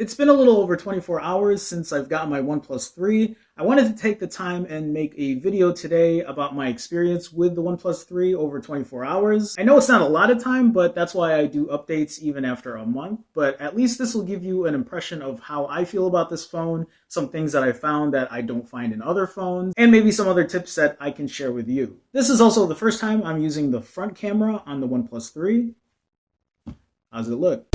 It's been a little over 24 hours since I've gotten my OnePlus 3. I wanted to take the time and make a video today about my experience with the OnePlus 3 over 24 hours. I know it's not a lot of time, but that's why I do updates even after a month. But at least this will give you an impression of how I feel about this phone, some things that I found that I don't find in other phones, and maybe some other tips that I can share with you. This is also the first time I'm using the front camera on the OnePlus 3. How's it look?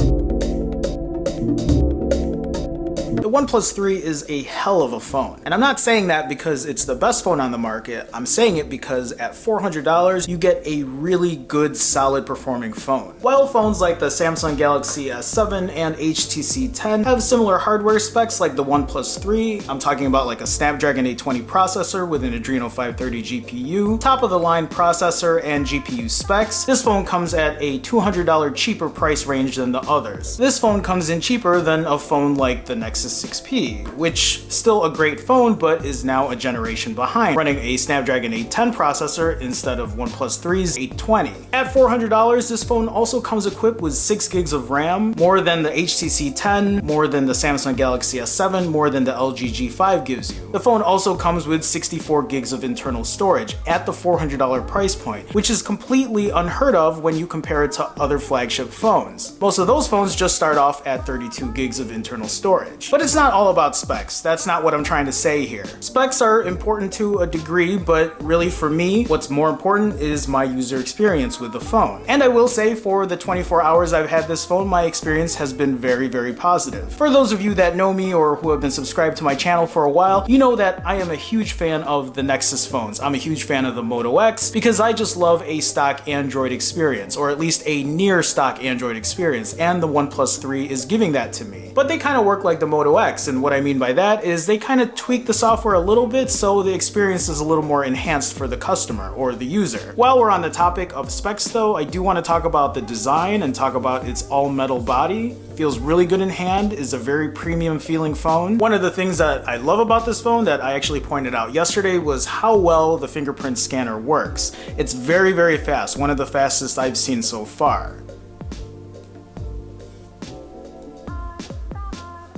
The OnePlus 3 is a hell of a phone. And I'm not saying that because it's the best phone on the market. I'm saying it because at $400, you get a really good, solid performing phone. While phones like the Samsung Galaxy S7 and HTC 10 have similar hardware specs like the OnePlus 3, I'm talking about like a Snapdragon 820 processor with an Adreno 530 GPU, top of the line processor and GPU specs, this phone comes at a $200 cheaper price range than the others. This phone comes in cheaper than a phone like the Nexus 6P, which still a great phone, but is now a generation behind, running a Snapdragon 810 processor instead of OnePlus 3's 820. At $400, this phone also comes equipped with 6 gigs of RAM, more than the HTC 10, more than the Samsung Galaxy S7, more than the LG G5 gives you. The phone also comes with 64 gigs of internal storage at the $400 price point, which is completely unheard of when you compare it to other flagship phones. Most of those phones just start off at 32 gigs of internal storage. But it's not all about specs. That's not what I'm trying to say here. Specs are important to a degree, but really for me, what's more important is my user experience with the phone. And I will say for the 24 hours I've had this phone, my experience has been very, very positive. For those of you that know me or who have been subscribed to my channel for a while, you know that I am a huge fan of the Nexus phones. I'm a huge fan of the Moto X because I just love a stock Android experience, or at least a near stock Android experience, and the OnePlus 3 is giving that to me. But they kind of work like the Moto X, and what I mean by that is they kind of tweak the software a little bit so the experience is a little more enhanced for the customer or the user. While we're on the topic of specs though, I do want to talk about the design and talk about its all metal body. Feels really good in hand, is a very premium feeling phone. One of the things that I love about this phone that I actually pointed out yesterday was how well the fingerprint scanner works. It's very, very fast, one of the fastest I've seen so far.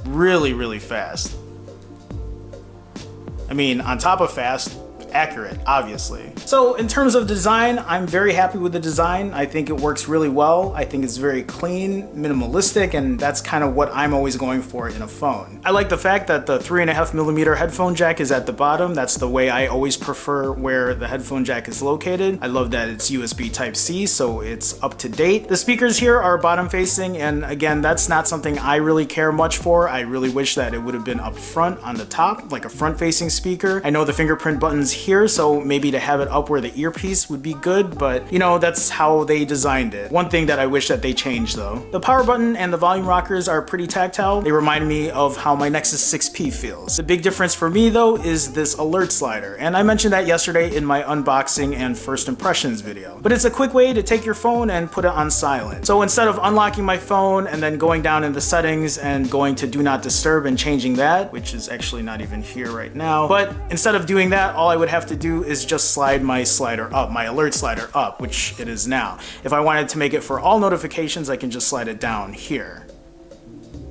Really, really fast. I mean, on top of fast, accurate, obviously. So in terms of design, I'm very happy with the design. I think it works really well. I think it's very clean, minimalistic, and that's kind of what I'm always going for in a phone. I like the fact that the 3.5mm headphone jack is at the bottom. That's the way I always prefer where the headphone jack is located. I love that it's USB Type-C, so it's up to date. The speakers here are bottom facing, and again, that's not something I really care much for. I really wish that it would have been up front on the top, like a front facing speaker. I know the fingerprint button's here, so maybe to have it up where the earpiece would be good, but you know, that's how they designed it. One thing that I wish that they changed though. The power button and the volume rockers are pretty tactile. They remind me of how my Nexus 6P feels. The big difference for me though is this alert slider, and I mentioned that yesterday in my unboxing and first impressions video. But it's a quick way to take your phone and put it on silent. So instead of unlocking my phone and then going down in the settings and going to do not disturb and changing that, which is actually not even here right now, but instead of doing that, all I would have to do is just slide my slider up, my alert slider up, which it is now. If I wanted to make it for all notifications, I can just slide it down here.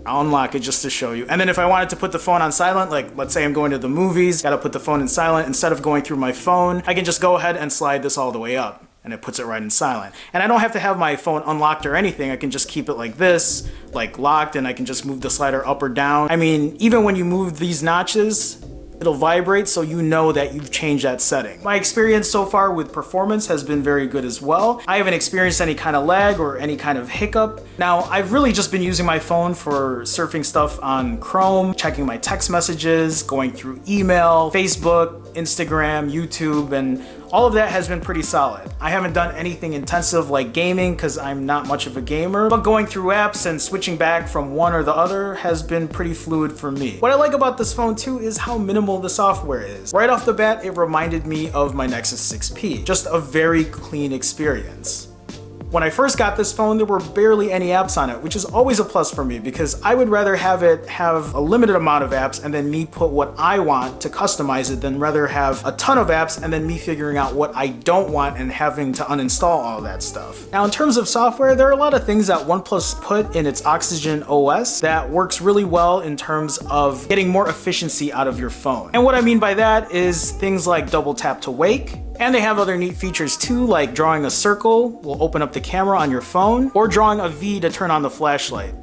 I'll unlock it just to show you. And then if I wanted to put the phone on silent, like let's say I'm going to the movies, gotta put the phone in silent, instead of going through my phone, I can just go ahead and slide this all the way up, and it puts it right in silent. And I don't have to have my phone unlocked or anything. I can just keep it like this, like locked, and I can just move the slider up or down. I mean, even when you move these notches, it'll vibrate so you know that you've changed that setting. My experience so far with performance has been very good as well. I haven't experienced any kind of lag or any kind of hiccup. Now, I've really just been using my phone for surfing stuff on Chrome, checking my text messages, going through email, Facebook, Instagram, YouTube, and all of that has been pretty solid. I haven't done anything intensive like gaming because I'm not much of a gamer, but going through apps and switching back from one or the other has been pretty fluid for me. What I like about this phone too is how minimal the software is. Right off the bat, it reminded me of my Nexus 6P. Just a very clean experience. When I first got this phone, there were barely any apps on it, which is always a plus for me because I would rather have it have a limited amount of apps and then me put what I want to customize it than rather have a ton of apps and then me figuring out what I don't want and having to uninstall all that stuff. Now, in terms of software, there are a lot of things that OnePlus put in its Oxygen OS that works really well in terms of getting more efficiency out of your phone. And what I mean by that is things like double tap to wake. And they have other neat features too, like drawing a circle will open up the camera on your phone, or drawing a V to turn on the flashlight.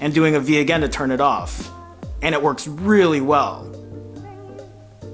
And doing a V again to turn it off. And it works really well.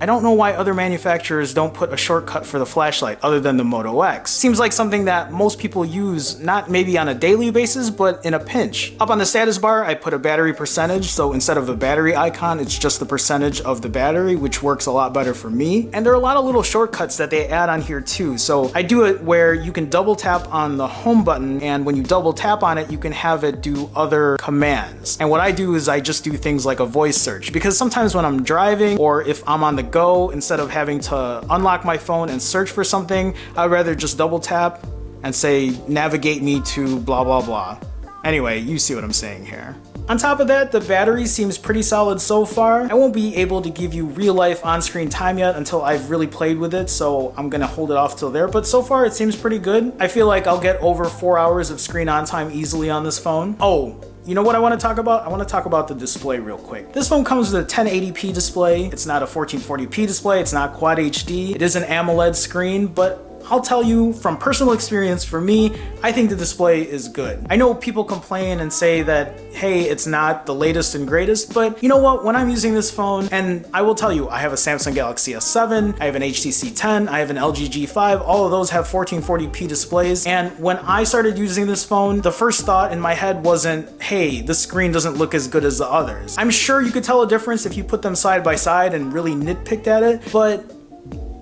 I don't know why other manufacturers don't put a shortcut for the flashlight other than the Moto X. Seems like something that most people use, not maybe on a daily basis, but in a pinch. Up on the status bar, I put a battery percentage, so instead of a battery icon, it's just the percentage of the battery, which works a lot better for me. And there are a lot of little shortcuts that they add on here too. So I do it where you can double tap on the home button, and when you double tap on it, you can have it do other commands. And what I do is I just do things like a voice search, because sometimes when I'm driving or if I'm on the go, instead of having to unlock my phone and search for something, I'd rather just double tap and say navigate me to blah blah blah. Anyway, you see what I'm saying here. On top of that, the battery seems pretty solid so far. I won't be able to give you real life on-screen time yet until I've really played with it, so I'm gonna hold it off till there, but so far it seems pretty good. I feel like I'll get over 4 hours of screen on time easily on this phone. Oh, you know what I want to talk about? I want to talk about the display real quick. This phone comes with a 1080p display. It's not a 1440p display. It's not Quad HD. It is an AMOLED screen, but I'll tell you from personal experience, for me, I think the display is good. I know people complain and say that, hey, it's not the latest and greatest, but you know what? When I'm using this phone, and I will tell you, I have a Samsung Galaxy S7, I have an HTC 10, I have an LG G5, all of those have 1440p displays, and when I started using this phone, the first thought in my head wasn't, hey, the screen doesn't look as good as the others. I'm sure you could tell a difference if you put them side by side and really nitpicked at it, but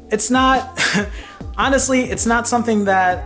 it's not... Honestly, it's not something that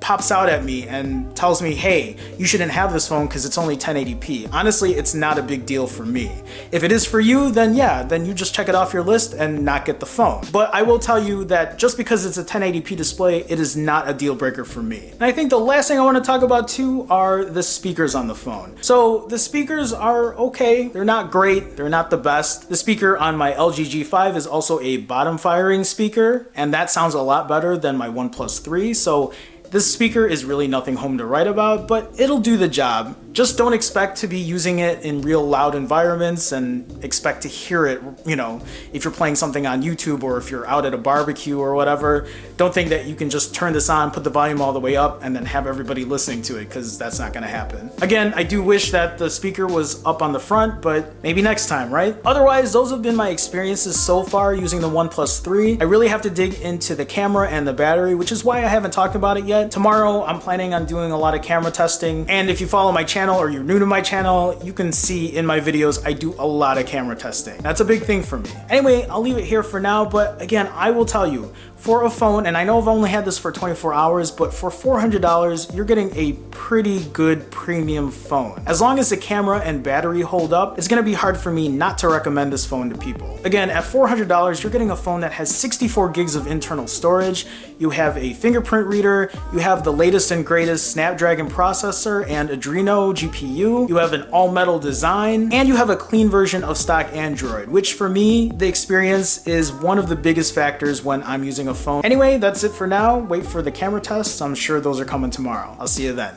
pops out at me and tells me, hey, you shouldn't have this phone because it's only 1080p. Honestly, it's not a big deal for me. If it is for you, then yeah, then you just check it off your list and not get the phone. But I will tell you that just because it's a 1080p display, it is not a deal breaker for me. And I think the last thing I want to talk about too are the speakers on the phone. So the speakers are okay. They're not great. They're not the best. The speaker on my LG G5 is also a bottom firing speaker, and that sounds a lot better than my OnePlus 3. So this speaker is really nothing home to write about, but it'll do the job. Just don't expect to be using it in real loud environments and expect to hear it, you know, if you're playing something on YouTube or if you're out at a barbecue or whatever. Don't think that you can just turn this on, put the volume all the way up, and then have everybody listening to it, because that's not gonna happen. Again, I do wish that the speaker was up on the front, but maybe next time, right? Otherwise, those have been my experiences so far using the OnePlus 3. I really have to dig into the camera and the battery, which is why I haven't talked about it yet. Tomorrow, I'm planning on doing a lot of camera testing, and if you follow my channel or you're new to my channel, you can see in my videos I do a lot of camera testing. That's a big thing for me. Anyway, I'll leave it here for now, but again, I will tell you, for a phone, and I know I've only had this for 24 hours, but for $400, you're getting a pretty good premium phone. As long as the camera and battery hold up, it's gonna be hard for me not to recommend this phone to people. Again, at $400, you're getting a phone that has 64 gigs of internal storage, you have a fingerprint reader, you have the latest and greatest Snapdragon processor and Adreno GPU, you have an all-metal design, and you have a clean version of stock Android, which for me, the experience is one of the biggest factors when I'm using a phone. Anyway, that's it for now. Wait for the camera tests. I'm sure those are coming tomorrow. I'll see you then.